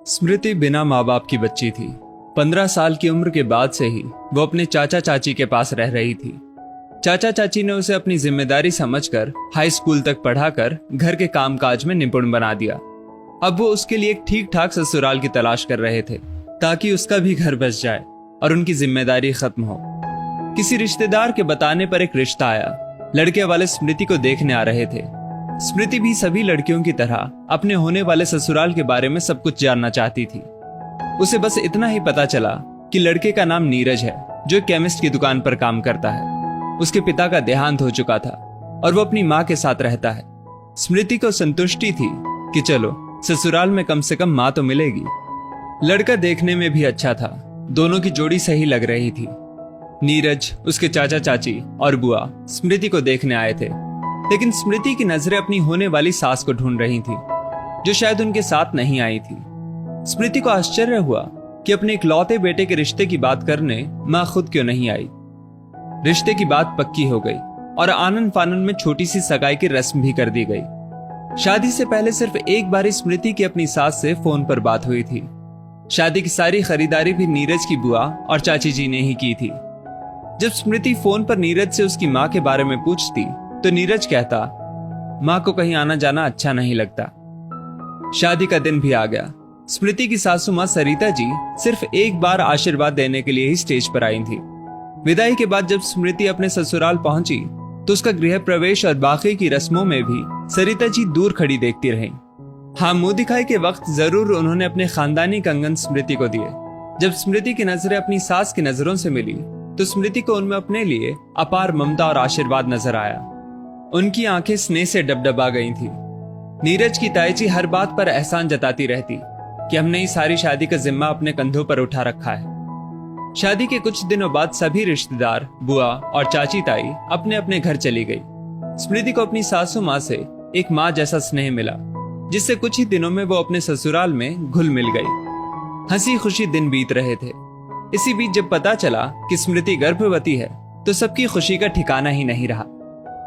स्मृति बिना माँ बाप की बच्ची थी। 15 साल की उम्र के बाद से ही वो अपने चाचा चाची के पास रह रही थी। चाचा चाची ने उसे अपनी जिम्मेदारी समझकर हाई स्कूल तक पढ़ाकर घर के कामकाज में निपुण बना दिया। अब वो उसके लिए एक ठीक ठाक ससुराल की तलाश कर रहे थे ताकि उसका भी घर बस जाए और उनकी जिम्मेदारी खत्म हो। किसी रिश्तेदार के बताने पर एक रिश्ता आया। लड़के वाले स्मृति को देखने आ रहे थे। स्मृति भी सभी लड़कियों की तरह अपने होने वाले ससुराल के बारे में सब कुछ जानना चाहती थी। उसे बस इतना ही पता चला कि लड़के का नाम नीरज है, जो केमिस्ट की दुकान पर काम करता है। उसके पिता का देहांत हो चुका था और वो अपनी माँ के साथ रहता है। स्मृति को संतुष्टि थी कि चलो ससुराल में कम से कम माँ तो मिलेगी। लड़का देखने में भी अच्छा था, दोनों की जोड़ी सही लग रही थी। नीरज, उसके चाचा चाची और बुआ स्मृति को देखने आए थे, लेकिन स्मृति की नजरें अपनी होने वाली सास को ढूंढ रही थी, जो शायद उनके साथ नहीं आई थी। स्मृति को आश्चर्य हुआ कि अपने इकलौते बेटे के रिश्ते की बात करने माँ खुद क्यों नहीं आई। रिश्ते की बात पक्की हो गई और आनन फानन में छोटी सी सगाई की रस्म भी कर दी गई। शादी से पहले सिर्फ एक बार स्मृति की अपनी सास से फोन पर बात हुई थी। शादी की सारी खरीदारी भी नीरज की बुआ और चाची जी ने ही की थी। जब स्मृति फोन पर नीरज से उसकी माँ के बारे में पूछती तो नीरज कहता, माँ को कहीं आना जाना अच्छा नहीं लगता। शादी का दिन भी आ गया। स्मृति की सासू माँ सरिता जी सिर्फ एक बार आशीर्वाद देने के लिए ही स्टेज पर आई थी। विदाई के बाद जब स्मृति अपने ससुराल पहुंची तो उसका गृह प्रवेश और बाकी की रस्मों में भी सरिता जी दूर खड़ी देखती रहीं। हाँ, मुंह दिखाई के वक्त जरूर उन्होंने अपने खानदानी कंगन स्मृति को दिए। जब स्मृति की नजरें अपनी सास की नजरों से मिली तो स्मृति को उनमें अपने लिए अपार ममता और आशीर्वाद नजर आया। उनकी आंखें स्नेह से डबडबा गई थी। नीरज की ताई जी हर बात पर एहसान जताती रहती कि हमने ही सारी शादी का जिम्मा अपने कंधों पर उठा रखा है। शादी के कुछ दिनों बाद सभी रिश्तेदार, बुआ और चाची ताई अपने अपने घर चली गई। स्मृति को अपनी सासू माँ से एक माँ जैसा स्नेह मिला, जिससे कुछ ही दिनों में वो अपने ससुराल में घुल मिल गई। हंसी खुशी दिन बीत रहे थे। इसी बीच जब पता चला कि स्मृति गर्भवती है तो सबकी खुशी का ठिकाना ही नहीं रहा।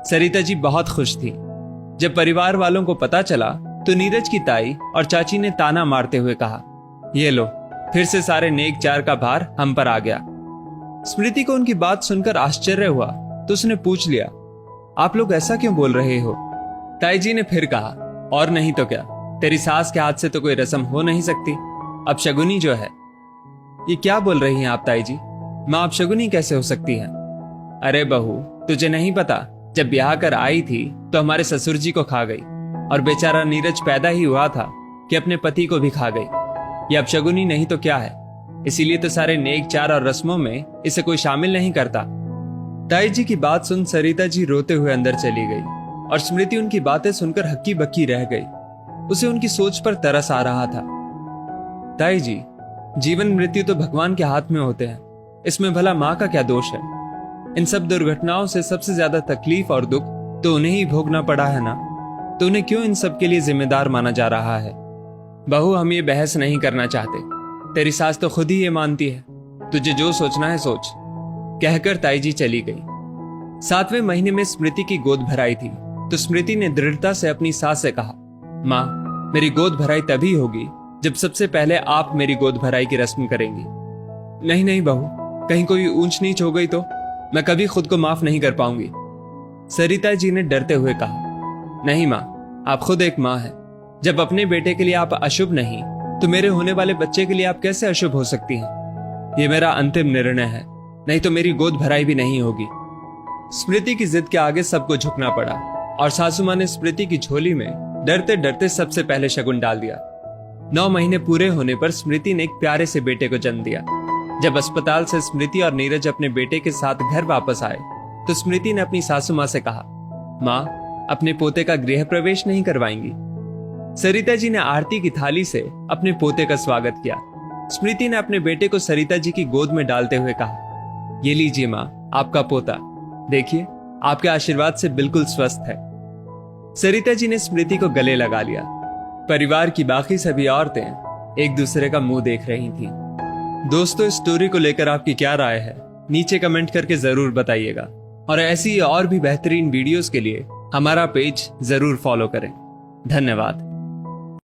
सरिता जी बहुत खुश थी। जब परिवार वालों को पता चला तो नीरज की ताई और चाची ने ताना मारते हुए कहा, ये लो, फिर से सारे नेक चार का भार हम पर आ गया। स्मृति को उनकी बात सुनकर आश्चर्य हुआ तो उसने पूछ लिया, आप लोग ऐसा क्यों बोल रहे हो? ताई जी ने फिर कहा, और नहीं तो क्या, तेरी सास के हाथ से तो कोई रस्म हो नहीं सकती। अब शगुनी जो है। ये क्या बोल रही हैं आप ताई जी? माँ अब शगुनी कैसे हो सकती है? अरे बहू, तुझे नहीं पता, जब ब्याह कर आई थी तो हमारे ससुर जी को खा गई और बेचारा नीरज पैदा ही हुआ था कि अपने पति को भी खा गई। ये अब शगुनी नहीं तो क्या है? इसीलिए तो सारे नेक चार और रस्मों में इसे कोई शामिल नहीं करता। ताई जी की बात सुन सरिता जी रोते हुए अंदर चली गई और स्मृति उनकी बातें सुनकर हक्की बक्की रह गई। उसे उनकी सोच पर तरस आ रहा था। ताई जी, जीवन मृत्यु तो भगवान के हाथ में होते हैं, इसमें भला माँ का क्या दोष है? इन सब दुर्घटनाओं से सबसे ज्यादा तकलीफ और दुख तो उन्हें ही भोगना पड़ा है ना, तो उन्हें क्यों इन सब के लिए जिम्मेदार माना जा रहा है? बहू, हम ये बहस नहीं करना चाहते। तेरी सास तो खुद ही ये मानती है। तुझे जो सोचना है सोच, कहकर ताई जी चली गई। 7वें महीने में स्मृति की गोद भराई थी तो स्मृति ने दृढ़ता से अपनी सास से कहा, माँ, मेरी गोद भराई तभी होगी जब सबसे पहले आप मेरी गोद भराई की रस्म करेंगी। नहीं नहीं बहू, कहीं कोई ऊंच नीच हो गई तो मैं कभी खुद को माफ नहीं कर पाऊंगी। सरिता जी ने डरते हुए कहा, नहीं माँ, आप खुद एक माँ हैं। जब अपने बेटे के लिए आप अशुभ नहीं तो मेरे होने वाले बच्चे के लिए आप कैसे अशुभ हो सकती हैं? ये मेरा अंतिम निर्णय है, नहीं तो मेरी गोद भराई भी नहीं होगी। स्मृति की जिद के आगे सबको झुकना पड़ा और सासू माँ ने स्मृति की झोली में डरते डरते सबसे पहले शगुन डाल दिया। 9 महीने पूरे होने पर स्मृति ने एक प्यारे से बेटे को जन्म दिया। जब अस्पताल से स्मृति और नीरज अपने बेटे के साथ घर वापस आए तो स्मृति ने अपनी सासू माँ से कहा, माँ, अपने पोते का गृह प्रवेश नहीं करवाएंगी? सरिता जी ने आरती की थाली से अपने पोते का स्वागत किया। स्मृति ने अपने बेटे को सरिता जी की गोद में डालते हुए कहा, ये लीजिए माँ, आपका पोता, देखिए आपके आशीर्वाद से बिल्कुल स्वस्थ है। सरिता जी ने स्मृति को गले लगा लिया। परिवार की बाकी सभी औरतें एक दूसरे का मुंह देख रही थीं। दोस्तों, इस स्टोरी को लेकर आपकी क्या राय है? नीचे कमेंट करके जरूर बताइएगा और ऐसी और भी बेहतरीन वीडियोस के लिए हमारा पेज जरूर फॉलो करें। धन्यवाद।